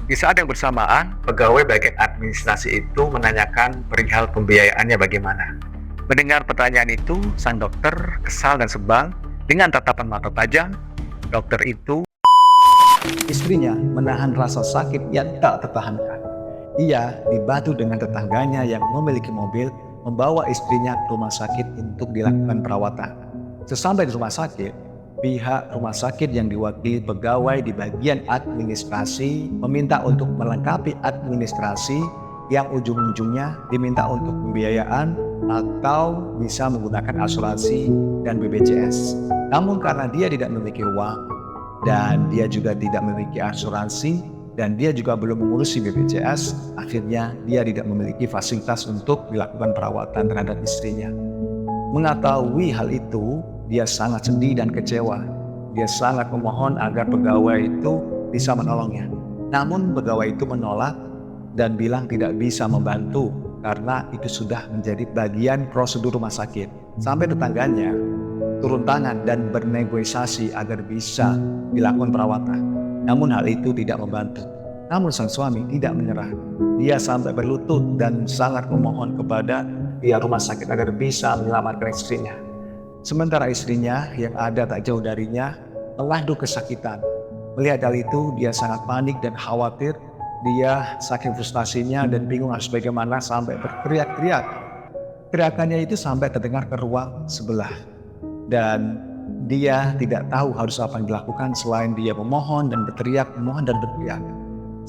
Di saat yang bersamaan, pegawai bagian administrasi itu menanyakan perihal pembiayaannya bagaimana. Mendengar pertanyaan itu, sang dokter kesal dan sebal. Dengan tatapan mata tajam, dokter itu Istrinya menahan rasa sakit yang tak tertahankan. Ia dibantu dengan tetangganya yang memiliki mobil membawa istrinya ke rumah sakit untuk dilakukan perawatan. Sesampai di rumah sakit, pihak rumah sakit yang diwakili pegawai di bagian administrasi meminta untuk melengkapi administrasi yang ujung-ujungnya diminta untuk pembiayaan atau bisa menggunakan asuransi dan BPJS. Namun karena dia tidak memiliki uang dan dia juga tidak memiliki asuransi dan dia juga belum mengurusi BPJS, akhirnya dia tidak memiliki fasilitas untuk dilakukan perawatan terhadap istrinya. Mengetahui hal itu, dia sangat sedih dan kecewa. Dia sangat memohon agar pegawai itu bisa menolongnya. Namun pegawai itu menolak dan bilang tidak bisa membantu karena itu sudah menjadi bagian prosedur rumah sakit. Sampai tetangganya turun tangan dan bernegosiasi agar bisa dilakukan perawatan. Namun hal itu tidak membantu. Namun sang suami tidak menyerah. Dia sampai berlutut dan sangat memohon kepada pihak rumah sakit agar bisa menyelamatkan istrinya. Sementara istrinya yang ada tak jauh darinya telah kesakitan. Melihat hal itu, dia sangat panik dan khawatir. Dia saking frustasinya dan bingung harus bagaimana sampai berteriak-teriak. Teriakannya itu sampai terdengar ke ruang sebelah. Dan dia tidak tahu harus apa yang dilakukan selain dia memohon dan berteriak, memohon dan berteriak.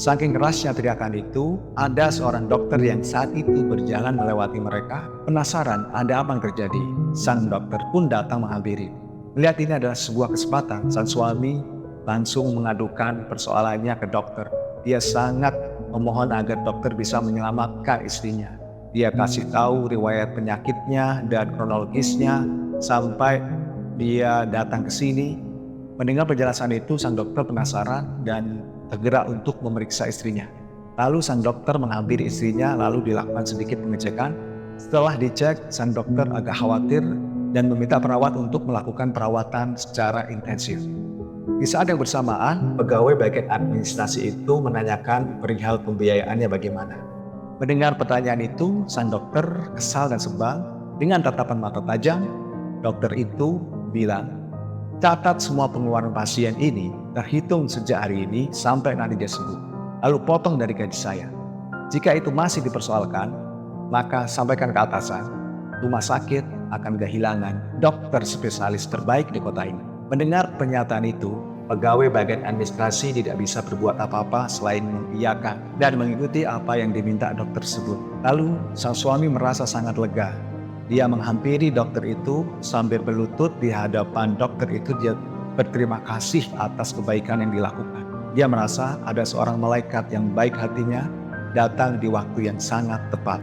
Saking kerasnya teriakan itu, ada seorang dokter yang saat itu berjalan melewati mereka. Penasaran ada apa yang terjadi. Sang dokter pun datang menghampiri. Melihat ini adalah sebuah kesempatan, sang suami langsung mengadukan persoalannya ke dokter. Dia sangat memohon agar dokter bisa menyelamatkan istrinya. Dia kasih tahu riwayat penyakitnya dan kronologisnya sampai dia datang ke sini. Mendengar penjelasan itu, sang dokter penasaran dan tergerak untuk memeriksa istrinya. Lalu sang dokter menghampiri istrinya lalu dilakukan sedikit pengecekan. Setelah dicek, sang dokter agak khawatir dan meminta perawat untuk melakukan perawatan secara intensif. Di saat yang bersamaan, pegawai bagian administrasi itu menanyakan perihal pembiayaannya bagaimana. Mendengar pertanyaan itu, sang dokter kesal dan sebal. Dengan tatapan mata tajam, dokter itu bilang, "Catat semua pengeluaran pasien ini terhitung sejak hari ini sampai nanti dia sembuh. Lalu potong dari gaji saya. Jika itu masih dipersoalkan, maka sampaikan ke atasan. Rumah sakit akan kehilangan dokter spesialis terbaik di kota ini." Mendengar pernyataan itu, pegawai bagian administrasi tidak bisa berbuat apa-apa selain mengiyakan dan mengikuti apa yang diminta dokter tersebut. Lalu sang suami merasa sangat lega. Dia menghampiri dokter itu sambil berlutut di hadapan dokter itu. Dia berterima kasih atas kebaikan yang dilakukan. Dia merasa ada seorang malaikat yang baik hatinya datang di waktu yang sangat tepat.